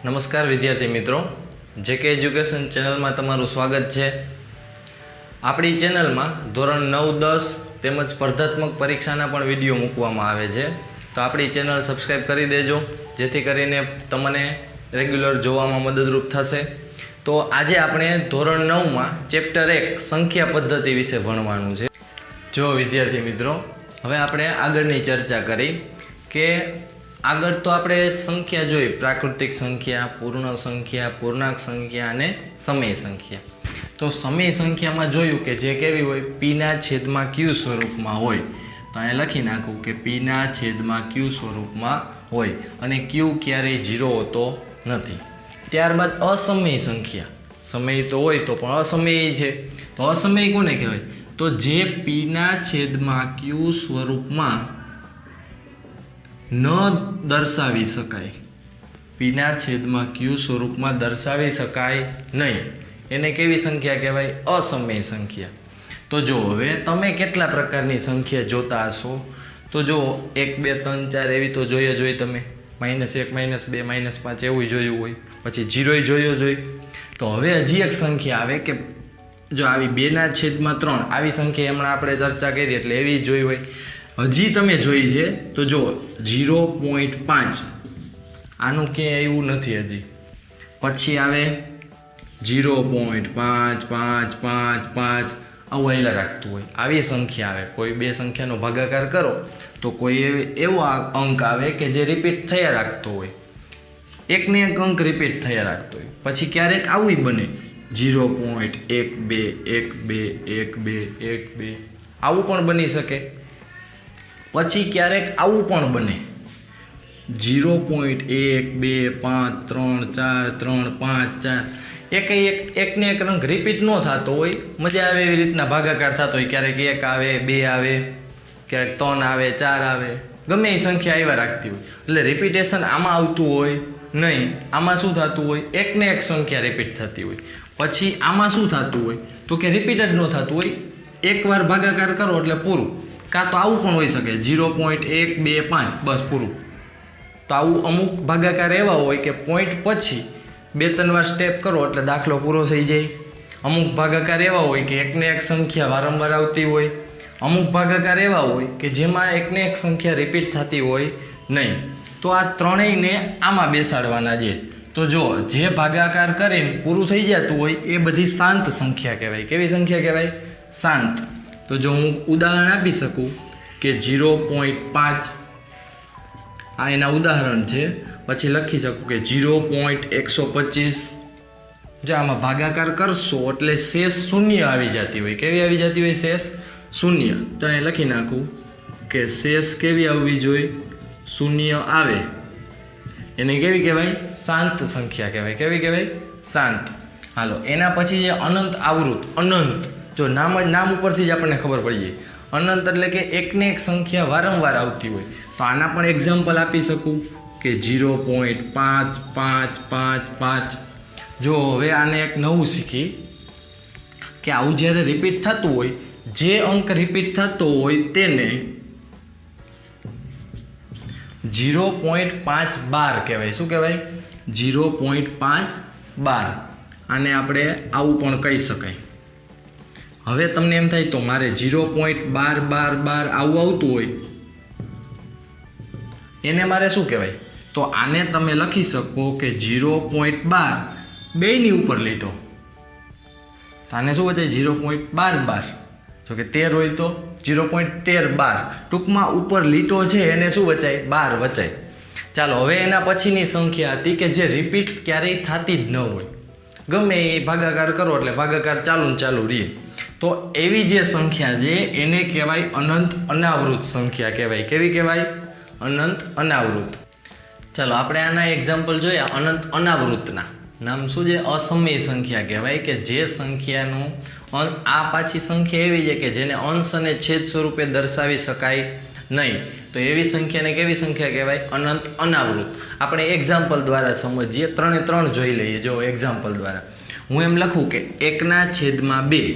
નમસ્કાર વિદ્યાર્થી મિત્રો, જેકે એજ્યુકેશન ચેનલમાં તમારું સ્વાગત છે। આપણી ચેનલમાં ધોરણ 9, 10 તેમજ સ્પર્ધાત્મક પરીક્ષાના પણ વિડીયો મૂકવામાં આવે છે, તો આપણી ચેનલ સબસ્ક્રાઈબ કરી દેજો, જેથી કરીને તમને રેગ્યુલર જોવામાં મદદરૂપ થશે। તો આજે આપણે ધોરણ 9માં ચેપ્ટર 1 સંખ્યા પદ્ધતિ વિશે ભણવાનું છે। જો વિદ્યાર્થી મિત્રો, હવે આપણે આગળની ચર્ચા કરી કે આગળ તો આપણે સંખ્યા જોઈ, પ્રાકૃતિક સંખ્યા, પૂર્ણ સંખ્યા, પૂર્ણાંક સંખ્યા અને સમય સંખ્યા। તો સમય સંખ્યામાં જોયું કે જે કેવી હોય, પીના છેદમાં ક્યુ સ્વરૂપમાં હોય, તો અહીંયા લખી નાખું કે પીના છેદમાં ક્યુ સ્વરૂપમાં હોય અને ક્યુ ક્યારેય 0 હોતો નથી। ત્યારબાદ અસમય સંખ્યા, સમય તો હોય તો પણ અસમય છે, તો અસમય કોને કહેવાય? તો જે પીના છેદમાં ક્યુ સ્વરૂપમાં ન દર્શાવી શકાય, પીના છેદમાં ક્યુ સ્વરૂપમાં દર્શાવી શકાય નહીં, એને કેવી સંખ્યા કહેવાય? અસમય સંખ્યા। તો જો હવે તમે કેટલા પ્રકારની સંખ્યા જોતા હશો? તો જો 1, 2, 3, 4 એવી તો જોઈએ જ હોય તમે, -1, -2, -5 એવું જોયું હોય, પછી 0 જોયો જોઈ। તો હવે હજી એક સંખ્યા આવે કે જો આવી 2/3 આવી સંખ્યા હમણાં આપણે ચર્ચા કરી એટલે એવી જોઈ હોય, હજી તમે જોઈ છે તો જો 0.5 આનું ક્યાંય એવું નથી હજી, પછી આવે 0.555 આવું આવેલા રાખતું હોય, આવી સંખ્યા આવે। કોઈ બે સંખ્યાનો ભાગાકાર કરો તો કોઈ એવો અંક આવે કે જે રિપીટ થયા રાખતો હોય, એકને એક અંક રિપીટ થયા રાખતો હોય, પછી ક્યારેક આવું બને 0.121212 આવું પણ બની શકે, પછી ક્યારેક આવું પણ બને 0.1254345 એકને એક રંગ રિપીટ ન થતો હોય, મજા આવે એવી રીતના ભાગાકાર થતો હોય, ક્યારેક 1 આવે, 2 આવે, ક્યારેક 3 આવે, 4 આવે, ગમે એ સંખ્યા આવ્યા રાખતી હોય, એટલે રિપીટેશન આમાં આવતું હોય નહીં। આમાં શું થતું હોય? એકને એક સંખ્યા રિપીટ થતી હોય, પછી આમાં શું થતું હોય તો કે રિપીટ જ ન થતું હોય, એકવાર ભાગાકાર કરો એટલે પૂરું। કાં તો આવું પણ હોઈ શકે 0.125 બસ પૂરું। તો આવું અમુક ભાગાકાર એવા હોય કે પોઈન્ટ પછી 2-3 વાર સ્ટેપ કરો એટલે દાખલો પૂરો થઈ જાય। અમુક ભાગાકાર એવા હોય કે એકને એક સંખ્યા વારંવાર આવતી હોય, અમુક ભાગાકાર એવા હોય કે જેમાં એકને એક સંખ્યા રિપીટ થતી હોય નહીં। તો આ ત્રણેયને આમાં બેસાડવાના છે। તો જો જે ભાગાકાર કરીને પૂરું થઈ જતું હોય એ બધી શાંત સંખ્યા કહેવાય। કેવી સંખ્યા કહેવાય? શાંત। તો જો હું ઉદાહરણ આપી શકું કે 0.5 આ એના ઉદાહરણ છે, પછી લખી શકું કે 0.125 જો આમાં ભાગાકાર કરશો એટલે શેષ શૂન્ય આવી જતી હોય। કેવી આવી જતી હોય? શેષ શૂન્ય। તો અહીં લખી નાખું કે શેષ કેવી આવવી જોઈએ? શૂન્ય આવે, એને કેવી કહેવાય? શાંત સંખ્યા કહેવાય। કેવી કહેવાય? શાંત। હાલો, એના પછી જે અનંત આવૃત, અનંત જો નામ ઉપરથી જ આપણને ખબર પડી જાય, અનંત એટલે કે એકને એક સંખ્યા વારંવાર આવતી હોય। તો આના પણ એક્ઝામ્પલ આપી શકું કે 0.5555। જો હવે આને એક નવું શીખી કે આવું જ્યારે રિપીટ થતું હોય, જે અંક રિપીટ થતો હોય તેને 0.512 કહેવાય। શું કહેવાય? 0.512। આને આપણે આવું પણ કહી શકાય। હવે તમને એમ થાય તો મારે 0.1212 આવું આવતું હોય, એને મારે શું કહેવાય? તો આને તમે લખી શકો કે 0.12 બેયની ઉપર લીટો, તો આને શું વચાય? 0.1212। જો કે 13 હોય તો 0.1312, ટૂંકમાં ઉપર લીટો છે એને શું વચાય? 12 વચાય। ચાલો, હવે એના પછીની સંખ્યા હતી કે જે રિપીટ ક્યારેય થતી જ ન હોય, ગમે એ ભાગાકાર કરો એટલે ભાગાકાર ચાલુ ને ચાલુ રહે। તો એવી જે સંખ્યા છે એને કહેવાય અનંત અનાવૃત સંખ્યા કહેવાય। કેવી કહેવાય? અનંત અનાવૃત। ચાલો આપણે આના એક્ઝામ્પલ જોયા અનંત અનાવૃતના। નામ શું છે? અસમય સંખ્યા કહેવાય કે જે સંખ્યાનું આ પાછી સંખ્યા એવી છે કે જેને અંશ અને છેદ સ્વરૂપે દર્શાવી શકાય નહીં, તો એવી સંખ્યાને કેવી સંખ્યા કહેવાય? અનંત અનાવૃત। આપણે એક્ઝામ્પલ દ્વારા સમજીએ, 3 જોઈ લઈએ। જો એક્ઝામ્પલ દ્વારા હું એમ લખું કે 1/2,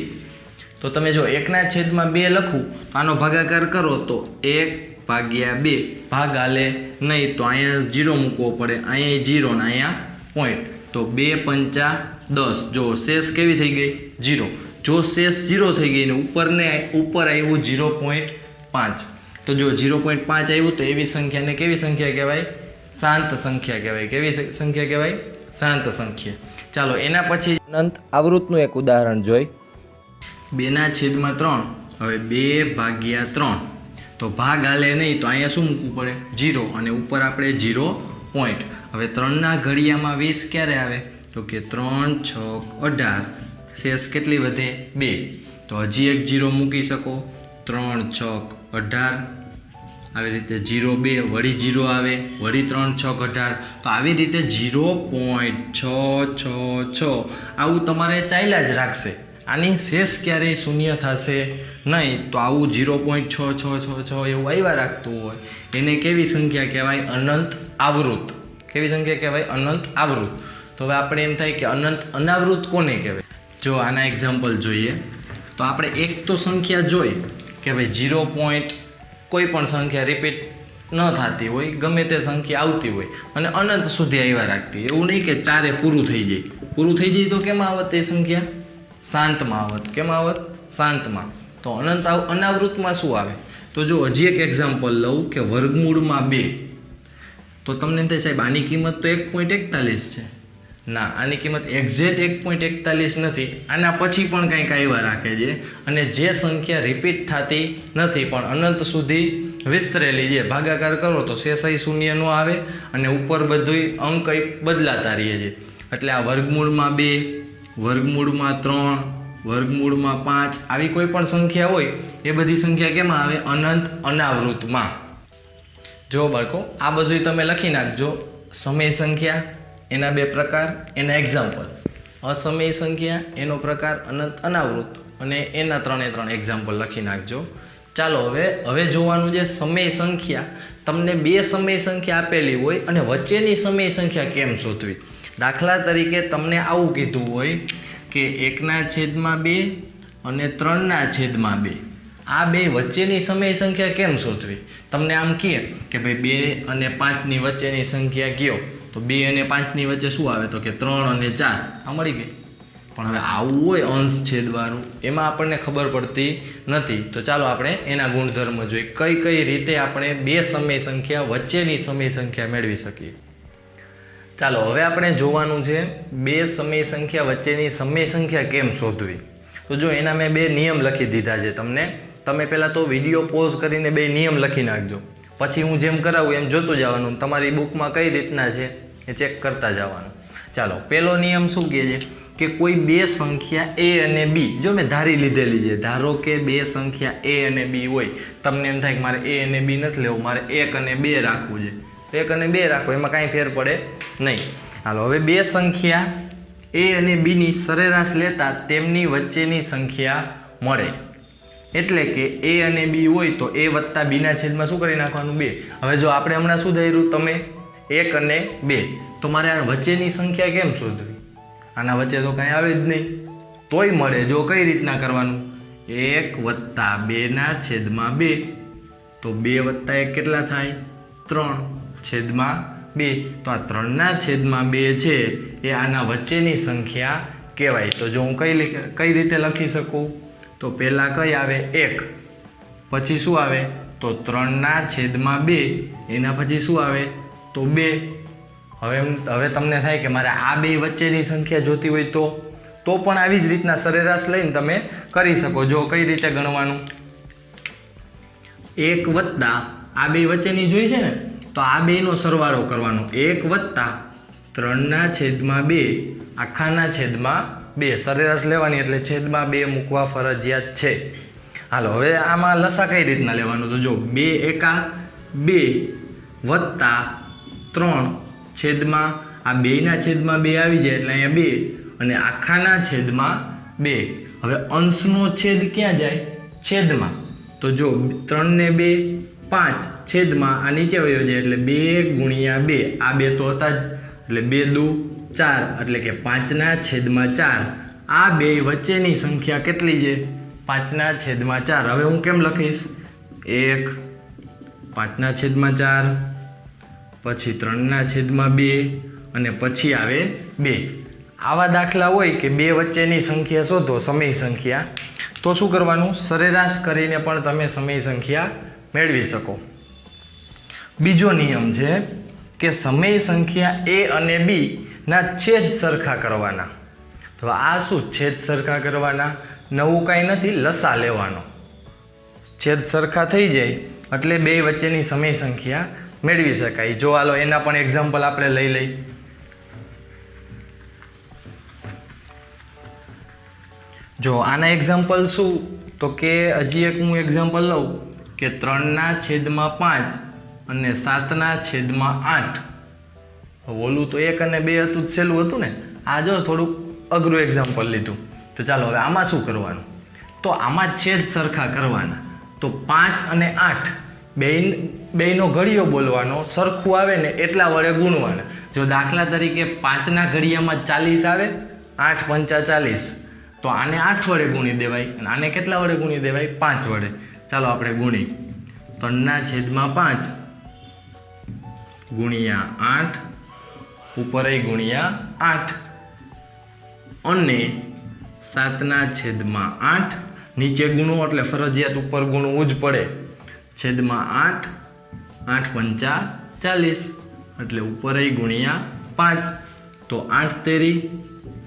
તો તમે જો 1/2 લખું તો આનો ભાગાકાર કરો તો 1/2 ભાગ હાલે નહીં, તો અહીંયા 0 મૂકવો પડે, અહીંયા 0 ને અહીંયા પોઈન્ટ, તો 2 પંચા 10, જો શેષ કેવી થઈ ગઈ 0, જો શેષ 0 થઈ ગઈ ને ઉપર આવ્યું 0.5, તો જો 0.5 આવ્યું તો એવી સંખ્યાને કેવી સંખ્યા કહેવાય? શાંત સંખ્યા કહેવાય. કેવી સંખ્યા કહેવાય? શાંત સંખ્યા. ચાલો એના પછી અનંત આવૃતનું એક ઉદાહરણ જોઈ. 2/3, હવે 2/3, તો ભાગ હાલે નહીં તો અહીંયા શું મૂકવું પડે? 0, અને ઉપર આપણે 0 પોઈન્ટ. હવે 3ના ઘડિયામાં 20 ક્યારે આવે? તો કે 3 6 18, શેષ કેટલી વધે? 2, તો હજી એક 0 મૂકી શકો. 3 6 18, આવી રીતે 0 2, વળી 0 આવે, વળી 3 6 18, તો આવી રીતે 0.666 આવું તમારે ચાલ્યા જ રાખશે. આની શેષ ક્યારેય શૂન્ય થશે નહીં. તો આવું 0.6666 એવું આવ્યા રાખતું હોય એને કેવી સંખ્યા કહેવાય? અનંત આવૃત. કેવી સંખ્યા કહેવાય? અનંત આવૃત. તો હવે આપણે એમ થાય કે અનંત અનાવૃત કોને કહેવાય? જો આના એક્ઝામ્પલ જોઈએ તો આપણે એક તો સંખ્યા જોઈ કે ભાઈ 0. કોઈ પણ સંખ્યા રિપીટ ન થતી હોય, ગમે તે સંખ્યા આવતી હોય અને અનંત સુધી આવ્યા રાખતી. એવું નહીં કે ચારે પૂરું થઈ જાય. પૂરું થઈ જાય તો કેમાં આવત એ સંખ્યા? શાંતમાં આવત. કેમાં આવત? શાંતમાં. તો અનંત અનાવૃતમાં શું આવે? તો જો હજી એક એક્ઝામ્પલ લઉં કે વર્ગમૂળમાં 2, તો તમને એમ થાય સાહેબ આની કિંમત તો 1.41 છે. ના, આની કિંમત એક્ઝેક્ટ 1.41 નથી. આના પછી પણ કંઈક આવ્યા રાખે છે અને જે સંખ્યા રિપીટ થતી નથી પણ અનંત સુધી વિસ્તરેલી છે. ભાગાકાર કરો તો શેષ શૂન્ય ન આવે અને ઉપર બધું અંક બદલાતા રહે છે. એટલે આ વર્ગમૂળમાં 2, વર્ગમૂળમાં 3, વર્ગમૂળમાં 5 આવી કોઈ પણ સંખ્યા હોય એ બધી સંખ્યા કેમાં આવે? અનંત અનાવૃતમાં. જો બાળકો આ બધું તમે લખી નાખજો. સમય સંખ્યા એના 2 પ્રકાર, એના એક્ઝામ્પલ. અસમય સંખ્યા એનો પ્રકાર અનંત અનાવૃત અને એના 3 એક્ઝામ્પલ લખી નાખજો. ચાલો હવે જોવાનું છે સમય સંખ્યા. તમને 2 સમય સંખ્યા આપેલી હોય અને વચ્ચેની સમય સંખ્યા કેમ શોધવી? દાખલા તરીકે તમને આવું કીધું હોય કે 1/2 અને 3/2, આ બે વચ્ચેની સમય સંખ્યા કેમ શોધવી? તમને આમ કહે કે ભાઈ 2 અને 5ની વચ્ચેની સંખ્યા કયો? તો 2 અને 5ની વચ્ચે શું આવે? તો કે 3 અને 4. આ મળી ગઈ. પણ હવે આવું હોય અંશ છેદવાળું, એમાં આપણને ખબર પડતી નથી. તો ચાલો આપણે એના ગુણધર્મ જોઈએ. કઈ રીતે આપણે 2 સમય સંખ્યા વચ્ચેની સમય સંખ્યા મેળવી શકીએ. ચાલો હવે આપણે જોવાનું છે 2 સમય સંખ્યા વચ્ચેની સમય સંખ્યા કેમ શોધવી. તો જો એના મેં 2 નિયમ લખી દીધા છે તમને. તમે પહેલાં તો વિડીયો પોઝ કરીને 2 નિયમ લખી નાખજો. પછી હું જેમ કરાવું એમ જોતું જવાનું. તમારી બુકમાં કઈ રીતના છે એ ચેક કરતા જવાનું. ચાલો પહેલો નિયમ શું કહે છે કે કોઈ 2 સંખ્યા a અને b, જો મેં ધારી લીધેલી છે. ધારો કે 2 સંખ્યા a અને b હોય. તમને એમ થાય કે મારે a અને b નથી લેવું, મારે 1 અને 2 રાખવું છે. 1 અને 2 રાખો, એમાં કાંઈ ફેર પડે નહીં. હાલો હવે 2 સંખ્યા a અને b ની સરેરાશ લેતા તેમની વચ્ચેની સંખ્યા મળે. એટલે કે a અને b હોય તો a વત્તા b ના છેદમાં શું કરી નાખવાનું? 2. હવે જો આપણે હમણાં શું ધાર્યું તમે? 1 અને 2. તો મારે આ વચ્ચેની સંખ્યા કેમ શોધવી? આના વચ્ચે તો કાંઈ આવે જ નહીં. તોય મળે. જો કઈ રીતના કરવાનું? 1 વત્તા 2 ના છેદમાં 2. તો 2 વત્તા 1 કેટલા થાય? 3 છેદમાં 2. તો આ 3 ના છેદમાં 2 છે એ આના વચ્ચેની સંખ્યા કહેવાય. તો જો હું કઈ રીતે લખી શકું? તો પહેલાં કઈ આવે? 1, પછી શું આવે? તો 3 ના છેદમાં 2, એના પછી શું આવે? તો 2. હવે તમને થાય કે મારે આ 2 વચ્ચેની સંખ્યા જોતી હોય તો પણ આવી જ રીતના સરેરાશ લઈને તમે કરી શકો. જો કઈ રીતે ગણવાનું? 1 વત્તા આ 2 વચ્ચેની જોઈ છે ને, તો આ 2નો સરવાળો કરવાનો. 1 વત્તા 3 ના છેદમાં 2 આખાના છેદમાં 2. સરેરાશ લેવાની એટલે છેદમાં 2 મૂકવા ફરજિયાત છે. હાલો હવે આમાં લસા કઈ રીતના લેવાનું? તો જો 2 એકા 2 વત્તા 3 છેદમાં આ 2 ના છેદમાં 2 આવી જાય એટલે અહીંયા 2 અને આખાના છેદમાં 2. હવે અંશનો છેદ ક્યાં જાય? છેદમાં. તો જો 3 ને 2 5 છેદમાં આ નીચે વયો જાય એટલે 2 ગુણ્યા 2. આ 2 તો હતા જ એટલે 2 દુ 4 એટલે કે 5 ના છેદમાં 4. આ 2 વચ્ચેની સંખ્યા કેટલી છે? 5 ના છેદમાં 4. હવે હું કેમ લખીશ? 1 5 ના છેદમાં 4, પછી 3 ના છેદમાં 2 અને પછી આવે 2. આવા દાખલા હોય કે 2 વચ્ચેની સંખ્યા શોધો, સમય સંખ્યા, તો શું કરવાનું? સરેરાશ કરીને પણ તમે સમય સંખ્યા મેળવી શકો. બીજો નિયમ છે કે સમય સંખ્યા a અને b ના છેદ સરખા કરવાના. તો આ શું છેદ સરખા કરવાના? નવું કાંઈ નથી, લસા લેવાનો. છેદ સરખા થઈ જાય એટલે 2 વચ્ચેની સમય સંખ્યા મેળવી શકાય. જો હાલો એના પણ એક્ઝામ્પલ આપણે લઈ લઈ. જો આના એક્ઝામ્પલ શું, તો કે હજી એક હું એક્ઝામ્પલ લઉં કે 3/5 અને 7/8. ઓલું તો 1 અને 2 હતું, છેલ્લું હતું ને. આ જો થોડુંક અઘરું એક્ઝામ્પલ લીધું. તો ચાલો હવે આમાં શું કરવાનું? તો આમાં છેદ સરખા કરવાના. તો 5 અને 8 બેયનો ઘડિયો બોલવાનો, સરખું આવે ને એટલા વડે ગુણવાના. જો દાખલા તરીકે 5ના ઘડિયામાં 40 આવે, 8 પંચા 40, તો આને 8 વડે ગુણી દેવાય અને આને કેટલા વડે ગુણી દેવાય? 5 વડે. ચાલો આપણે ગુણી. 3/5 ગુણ્યા 8 ઉપર ગુણ્યા 8 અને 7/8 નીચે ગુણો એટલે ફરજિયાત ઉપર ગુણવું જ પડે. છેદમાં 8, 8 પંચા 40 એટલે ઉપર ગુણ્યા 5. તો 8 તેરી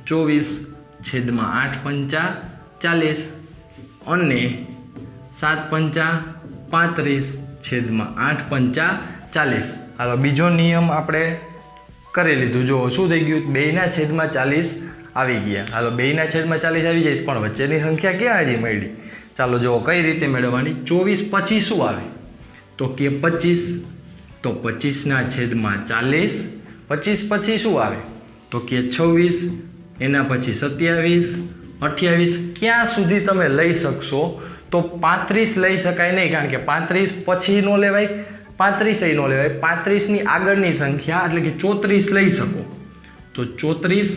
24 છેદમાં 8 પંચા 40 અને 7 પંચા 35 છેદમાં 8 પંચા 40. હાલો બીજો નિયમ આપણે કરી લીધું. જો શું થઈ ગયું? 2/40 આવી ગયા. હાલો 2/40 આવી જાય પણ વચ્ચેની સંખ્યા ક્યાં હજી મળી? ચાલો જો કઈ રીતે મેળવવાની. 24 પછી શું આવે? તો કે 25. તો 25/40. 25 પછી શું આવે? તો કે 26. એના પછી 27, 28. ક્યાં સુધી તમે લઈ શકશો? તો 35 લઈ શકાય નહીં, કારણ કે 35 પછી ન લેવાય, 35 ન લેવાય. 35ની આગળની સંખ્યા એટલે કે 34 લઈ શકો. તો 34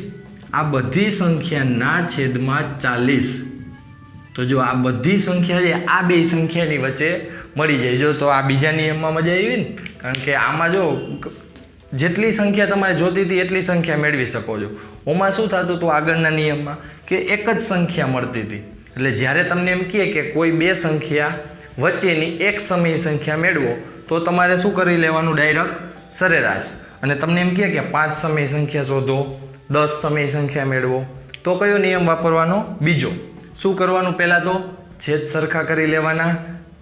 આ બધી સંખ્યાના છેદમાં 40. તો જો આ બધી સંખ્યા છે આ બે સંખ્યાની વચ્ચે મળી જાય. જો તો આ બીજા નિયમમાં મજા આવી ને, કારણ કે આમાં જો જેટલી સંખ્યા તમારે જોતી હતી એટલી સંખ્યા મેળવી શકો છો. ઓમાં શું થતું હતું આગળના નિયમમાં કે એક જ સંખ્યા મળતી હતી. એટલે જ્યારે તમને એમ કહે કે કોઈ બે સંખ્યા વચ્ચેની એક સમય સંખ્યા મેળવો, તો તમારે શું કરી લેવાનું? ડાયરેક્ટ સરેરાશ. અને તમને એમ કહે કે 5 સમય સંખ્યા શોધો, 10 સમય સંખ્યા મેળવો, તો કયો નિયમ વાપરવાનો? બીજો. શું કરવાનું? પહેલાં તો છેદ સરખા કરી લેવાના.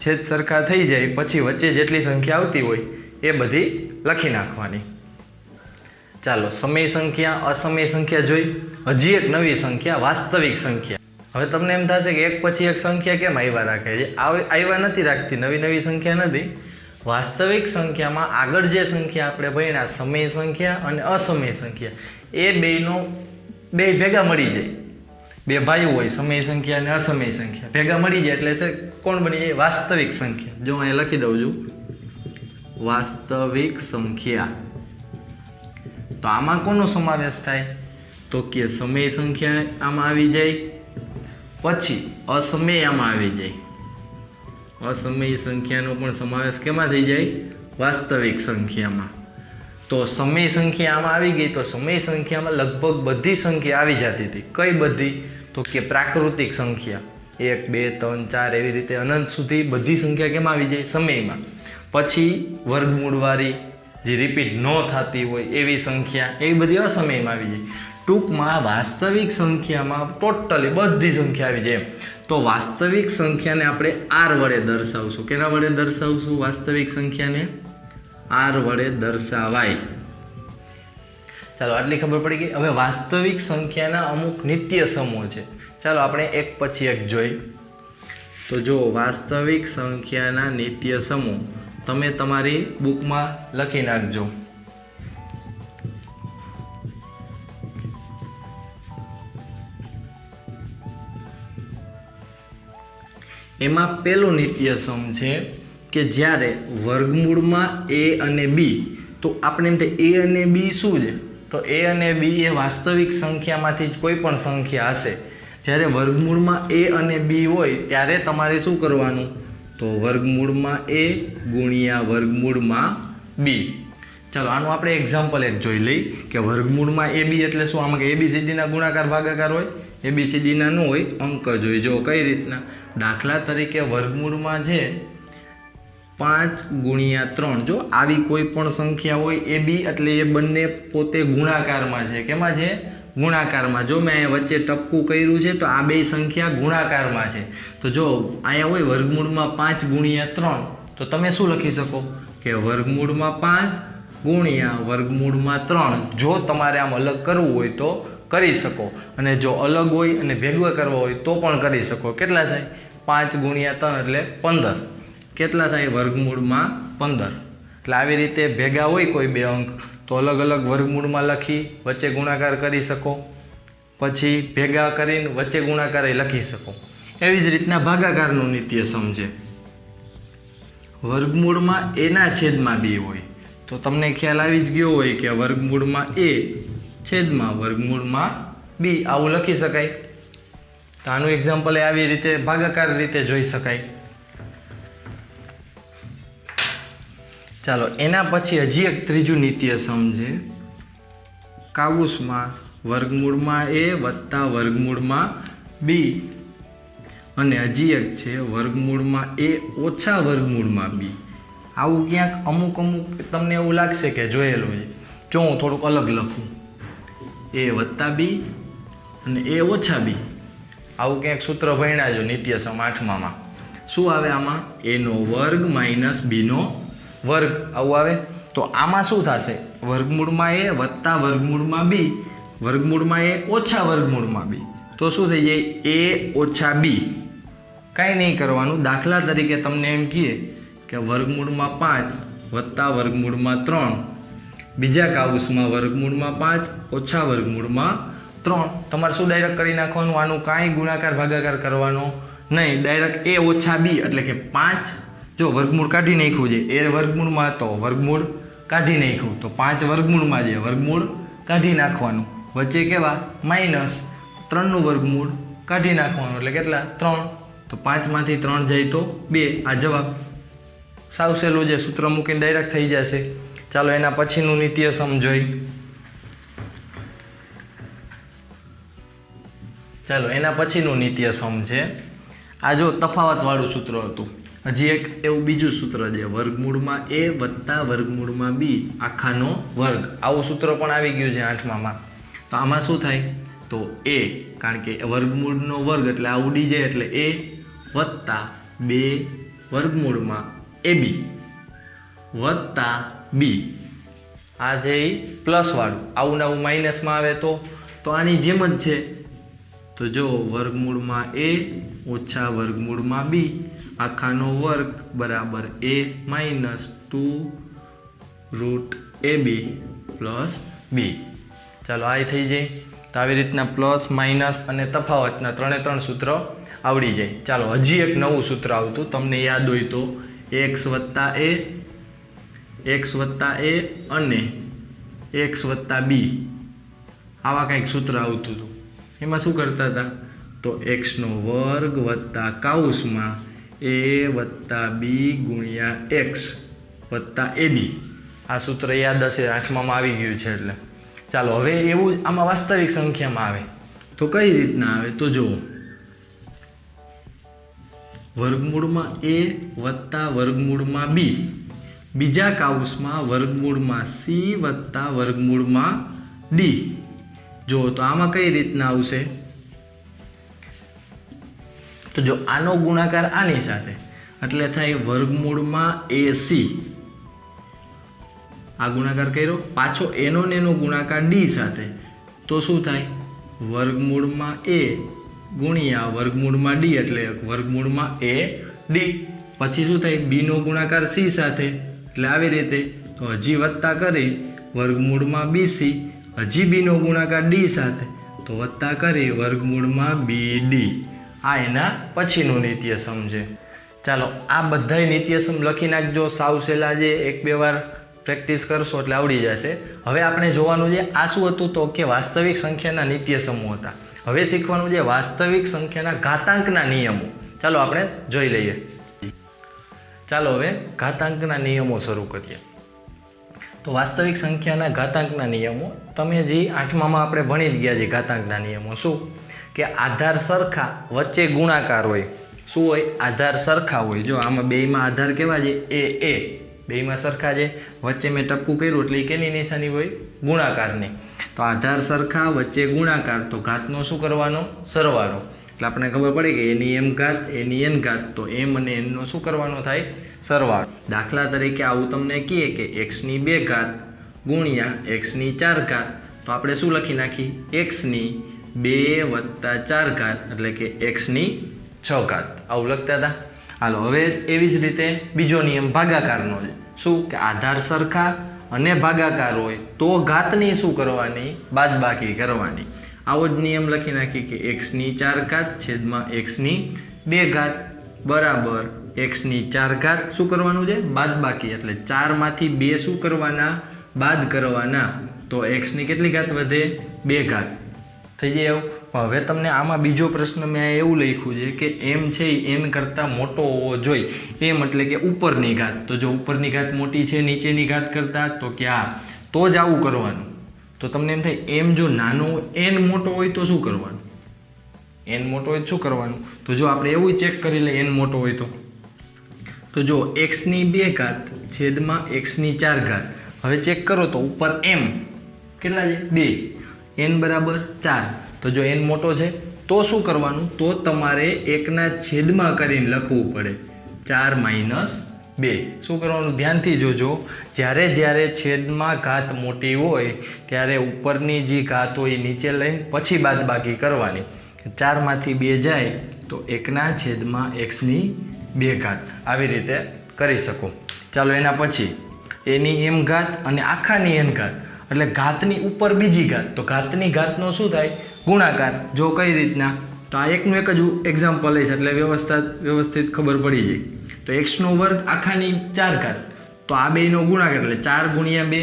છેદ સરખા થઈ જાય પછી વચ્ચે જેટલી સંખ્યા આવતી હોય એ બધી લખી નાખવાની. ચાલો સમય સંખ્યા, અસમય સંખ્યા જોઈ. હજી એક નવી સંખ્યા, વાસ્તવિક સંખ્યા. હવે તમને એમ થશે કે એક પછી એક સંખ્યા કેમ આવ્યા રાખે છે? આવ્યા નથી રાખતી, નવી નવી સંખ્યા નથી. વાસ્તવિક સંખ્યામાં આગળ જે સંખ્યા આપણે ભણ્યા, સમય સંખ્યા અને અસમય સંખ્યા, એ બે ભેગા મળી જાય. બે ભાઈઓ હોય, સમય સંખ્યા અને અસમય સંખ્યા ભેગા મળી જાય એટલે કોણ બની જાય? વાસ્તવિક સંખ્યા. જો અહીંયા લખી દઉં છું, વાસ્તવિક સંખ્યા. તો આમાં કોનો સમાવેશ થાય? તો કે સમય સંખ્યા આમાં આવી જાય, પછી અસમય આમાં આવી જાય. અસમય સંખ્યાનો પણ સમાવેશ કેમાં થઈ જાય? વાસ્તવિક સંખ્યામાં. તો સમય સંખ્યા આમાં આવી ગઈ, તો સમય સંખ્યામાં લગભગ બધી સંખ્યા આવી જતી હતી. કઈ બધી? તો કે પ્રાકૃતિક સંખ્યા 1, 2, 3, 4 એવી રીતે અનંત સુધી બધી સંખ્યા કેમ આવી જાય? સમયમાં. પછી વર્ગમૂળવાળી જે રિપીટ ન થતી હોય એવી સંખ્યા, એવી બધી અસમયમાં આવી જાય. ટૂંકમાં વાસ્તવિક સંખ્યામાં ટોટલી બધી સંખ્યા આવી જાય. તો વાસ્તવિક સંખ્યાને આપણે r વડે દર્શાવશું. કેના વડે દર્શાવશું વાસ્તવિક સંખ્યાને? r વડે દર્શાવાય. ચાલો આટલી ખબર પડી ગઈ. હવે વાસ્તવિક સંખ્યાના અમુક નિત્ય સમૂહ છે. ચાલો આપણે એક પછી એક જોઈ. તો જો વાસ્તવિક સંખ્યાના નિત્ય સમૂહ તમે તમારી બુકમાં લખી નાખજો. એમાં પેલું નિત્ય સમ છે કે જ્યારે વર્ગમૂળમાં a અને b, તો આપણે એમ થાય a અને b શું છે? તો a અને b એ વાસ્તવિક સંખ્યામાંથી જ કોઈ પણ સંખ્યા હશે. જ્યારે વર્ગમૂળમાં a અને b હોય ત્યારે તમારે શું કરવાનું? તો વર્ગમૂળમાં a ગુણ્યા વર્ગમૂળમાં b. ચાલો આનું આપણે એક્ઝામ્પલ એક જોઈ લઈ કે વર્ગમૂળમાં એ બી એટલે શું? આમાં કે ABCDના ગુણાકાર ભાગાકાર હોય, ABCDના ન હોય, અંક જોઈએ. જો કઈ રીતના, દાખલા તરીકે વર્ગમૂળમાં છે 5 ગુણ્યા 3. જો આવી કોઈ પણ સંખ્યા હોય એ બી એટલે એ બંને પોતે ગુણાકારમાં છે. કેમાં છે? ગુણાકારમાં. જો મેં અહીંયા વચ્ચે ટપકું કર્યું છે તો આ બે સંખ્યા ગુણાકારમાં છે. તો જો અહીંયા હોય વર્ગમૂળમાં 5 ગુણ્યા 3, તો તમે શું લખી શકો કે વર્ગમૂળમાં 5 ગુણ્યા વર્ગમૂળમાં 3. જો તમારે આમ અલગ કરવું હોય તો કરી શકો, અને જો અલગ હોય અને ભેગવા કરવા હોય તો પણ કરી શકો. કેટલા થાય? 5 ગુણ્યા 3 એટલે 15. કેટલા થાય? વર્ગમૂળમાં 15. એટલે આવી રીતે ભેગા હોય કોઈ બે અંક તો અલગ અલગ વર્ગમૂળમાં લખી વચ્ચે ગુણાકાર કરી શકો, પછી ભેગા કરીને વચ્ચે ગુણાકાર લખી શકો. એવી જ રીતના ભાગાકારનું નિત્ય સમજે. વર્ગમૂળમાં એના છેદમાં બી હોય તો તમને ખ્યાલ આવી જ ગયો હોય કે વર્ગમૂળમાં એ છેદમાં વર્ગમૂળમાં બી આવું લખી શકાય. તો આનું એક્ઝામ્પલ આવી રીતે ભાગાકાર રીતે જોઈ શકાય. ચાલો એના પછી હજી એક ત્રીજું નિત્ય સમજે. કાઉસમાં વર્ગમૂળમાં એ વત્તા વર્ગમૂળમાં બી, અને હજી એક છે વર્ગમૂળમાં એ ઓછા વર્ગમૂળમાં બી. આવું ક્યાંક અમુક તમને એવું લાગશે કે જોયેલું છે. જો હું થોડુંક અલગ લખું, એ વત્તા બી અને એ ઓછા બી. આવું ક્યાંક સૂત્ર ભણ્યા જો નિત્યસમ 8મામાં. શું આવે આમાં? એનો વર્ગ માઇનસ બીનો વર્ગ આવું આવે. તો આમાં શું થશે? વર્ગમૂળમાં એ વત્તા વર્ગમૂળમાં બી, વર્ગમૂળમાં એ ઓછા વર્ગમૂળમાં બી. તો શું થઈ જાય? એ ઓછા બી. કાંઈ નહીં કરવાનું. દાખલા તરીકે તમને એમ કહે કે વર્ગમૂળમાં 5 વત્તા વર્ગમૂળમાં 3, બીજા કાઉસમાં વર્ગમૂળમાં 5 ઓછા વર્ગમૂળમાં 3. તમારે શું ડાયરેક્ટ કરી નાખવાનું? આનું કાંઈ ગુણાકાર ભાગાકાર કરવાનો નહીં. ડાયરેક્ટ એ ઓછા બી એટલે કે 5. જો વર્ગમૂળ કાઢી નાખ્યું છે, એ વર્ગમૂળમાં તો વર્ગમૂળ કાઢી નાખ્યું, તો 5 વર્ગમૂળમાં છે, વર્ગમૂળ કાઢી નાખવાનું. વચ્ચે કેવા? માઇનસ 3નું વર્ગમૂળ કાઢી નાખવાનું. એટલે કેટલા? 3. તો 5માંથી 3 જાય તો 2. આ જવાબ. સાવ સહેલું છે, સૂત્ર મૂકીને ડાયરેક્ટ થઈ જશે. ચાલો એના પછીનું નિત્ય સમજોઈ. ચાલો એના પછીનું નિત્ય સમજે. આ જો તફાવતવાળું સૂત્ર હતું. હજી એક એવું બીજું સૂત્ર છે, વર્ગમૂળમાં એ વત્તા વર્ગમૂળમાં બી આખાનો વર્ગ. આવું સૂત્ર પણ આવી ગયું છે 8મામાં. તો આમાં શું થાય? તો એ, કારણ કે વર્ગમૂળનો વર્ગ એટલે આ ઉડી જાય એટલે એ વત્તા 2 વર્ગમૂળમાં એ બી વત્તા બી. આ જે પ્લસવાળું આવું ને આવું માઇનસમાં આવે તો આની જેમ જ છે. તો જો વર્ગમૂળમાં એ ઓછા વર્ગમૂળમાં બી આખાનો વર્ગ બરાબર એ માઇનસ 2√ab પ્લસ બી. ચાલો આ થઈ જાય. તો આવી રીતના પ્લસ માઇનસ અને તફાવતના 3 સૂત્ર આવડી જાય. ચાલો હજી એક નવું સૂત્ર આવતું તમને યાદ હોય તો x વત્તા એ અને x વત્તા બી. આવા કંઈક સૂત્ર આવતું હતું. એમાં શું કરતા હતા? તો x² વત્તા કાઉસમાં a વત્તા બી ગુણ્યા x વત્તા ab. આ સૂત્ર યાદ હશે, 8મામાં આવી ગયું છે એટલે. ચાલો હવે એવું જ આમાં વાસ્તવિક સંખ્યામાં આવે તો કઈ રીતના આવે? તો જુઓ, વર્ગમૂળમાં a વત્તા વર્ગમૂળમાં બી, બીજા કાઉસમાં વર્ગમૂળમાં c વત્તા વર્ગમૂળમાં d. જો તો આમાં કઈ રીતના આવશે? તો જો આનો ગુણાકાર આની સાથે એટલે થાય વર્ગમૂળમાં ac. આ ગુણાકાર કર્યો, પાછો એનો ને એનો ગુણાકાર d સાથે, તો શું થાય? વર્ગમૂળમાં a ગુણ્યા વર્ગમૂળમાં d એટલે વર્ગમૂળમાં a d. પછી શું થાય? b નો ગુણાકાર c સાથે એટલે આવી રીતે. તો હજી વત્તા કરી વર્ગમૂળમાં bc, હજી b નો ગુણાકાર d સાથે તો વત્તા કરી વર્ગમૂળમાં bd. આ એના પછીનું નિત્ય સમજે. ચાલો આ બધાય નિત્યસમ લખી નાખજો. સાવ સહેલા જે 1-2 વાર પ્રેક્ટિસ કરશો એટલે આવડી જશે. હવે આપણે જોવાનું છે આ શું હતું? તો કે વાસ્તવિક સંખ્યાના નિત્યસમો હતા. હવે શીખવાનું છે વાસ્તવિક સંખ્યાના ઘાતાંકના નિયમો. ચાલો આપણે જોઈ લઈએ. ચાલો હવે ઘાતાંકના નિયમો શરૂ કરીએ. તો વાસ્તવિક સંખ્યાના ઘાતાંકના નિયમો તમે જે 8મામાં આપણે ભણી જ ગયા છે. ઘાતાંકના નિયમો શું કે આધાર સરખા વચ્ચે ગુણાકાર હોય. શું હોય? આધાર સરખા હોય. જો આમાં બેયમાં આધાર કેવા છે? એ બેયમાં સરખા છે. વચ્ચે મેં ટપકું કર્યું એટલે કેની નિશાની હોય? ગુણાકારની. તો આધાર સરખા વચ્ચે ગુણાકાર, તો ઘાતનો શું કરવાનો? સરવાળો. એટલે આપણને ખબર પડી કે એની એમ ઘાત એની એન ઘાત, તો એમ અને એનનો શું કરવાનો થાય? સરવાળો. દાખલા તરીકે આવું તમને કહે કે એક્સની 2 ઘાત ગુણ્યા એક્સની 4 ઘાત, તો આપણે શું લખી નાખી? એક્સની 2 વત્તા 4 ઘાત એટલે કે એક્સની 6 ઘાત. આવું લખતા હતા. હાલો, હવે એવી જ રીતે બીજો નિયમ ભાગાકારનો છે. શું કે આધાર સરખા અને ભાગાકાર હોય તો ઘાતની શું કરવાની? બાદબાકી કરવાની. આવો જ નિયમ લખી નાખી કે એક્સની 4 ઘાત છેદમાં એક્સની 2 ઘાત બરાબર એક્સની 4 ઘાત શું કરવાનું છે? બાદબાકી. એટલે 4માંથી 2 શું કરવાના? બાદ કરવાના. તો એક્સની કેટલી ઘાત વધે? 2 ઘાત. થઈ જાય એવું. હવે તમને આમાં બીજો પ્રશ્ન મેં એવું લખ્યું છે કે એમ છે એન કરતાં મોટો હોવો જોઈએ. એમ એટલે કે ઉપરની ઘાત. તો જો ઉપરની ઘાત મોટી છે નીચેની ઘાત કરતાં, તો કે આ તો જ આવું કરવાનું. તો તમને એમ થાય એમ જો નાનો એન મોટો હોય તો શું કરવાનું? એન મોટો હોય તો શું કરવાનું? તો જો આપણે એવું ચેક કરી લઈએ એન મોટો હોય તો જો એક્સની 2 ઘાત છેદમાં એક્સની 4 ઘાત. હવે ચેક કરો તો ઉપર એમ કેટલા છે? 2. એન બરાબર 4. તો જો એન મોટો છે તો શું કરવાનું? તો તમારે 1ના છેદમાં કરીને લખવું પડે 4 - 2. શું કરવાનું? ધ્યાનથી જોજો. જ્યારે છેદમાં ઘાત મોટી હોય ત્યારે ઉપરની જે ઘાત હોય એ નીચે લઈને પછી બાદબાકી કરવાની. 4માંથી 2 જાય તો 1ના છેદમાં એક્સની 2 ઘાત. આવી રીતે કરી શકો. ચાલો, એના પછી એની એમ ઘાત અને આખાની એન ઘાત એટલે ઘાતની ઉપર બીજી ઘાત. તો ઘાતની ઘાતનો શું થાય? ગુણાકાર. જો કઈ રીતના? તો આ એકનું એક જ એક્ઝામ્પલ લઈશ એટલે વ્યવસ્થિત ખબર પડી જાય. તો એક્સનો વર્ગ આખાની 4 ઘાત, તો આ બેયનો ગુણાકાર એટલે 4 ગુણ્યા 2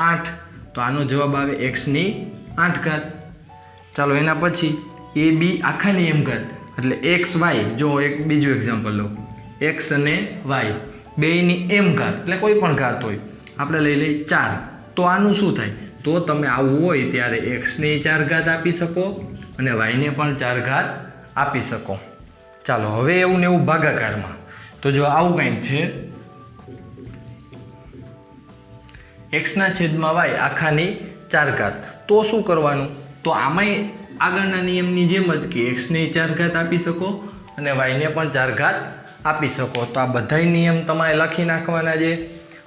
8. તો આનો જવાબ આવે એક્સની 8 ઘાત. ચાલો, એના પછી એ બી આખાની એમ ઘાત એટલે એક્સ વાય. જો એક બીજું એક્ઝામ્પલ લઉં. એક્સ અને વાય બેયની એમ ઘાત એટલે કોઈ પણ ઘાત હોય, આપણે લઈ લઈએ 4. તો આનું શું થાય? તો તમે આવું હોય ત્યારે એક્સને 4 ઘાત આપી શકો અને વાયને પણ 4 ઘાત આપી શકો. ચાલો, હવે એવું ને એવું ભાગાકારમાં. તો જો આવું કંઈક છે એક્સના છેદમાં વાય આખાની 4 ઘાત, તો શું કરવાનું? તો આમાંય આગળના નિયમની જેમ જ કે એક્સને 4 ઘાત આપી શકો અને વાયને પણ 4 ઘાત આપી શકો. તો આ બધાય નિયમ તમારે લખી નાખવાના છે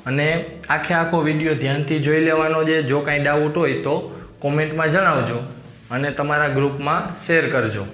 અને આખો વિડીયો ધ્યાનથી જોઈ લેવાનો છે. જો કાંઈ ડાઉટ હોય તો કોમેન્ટમાં જણાવજો અને તમારા ગ્રુપમાં શેર કરજો.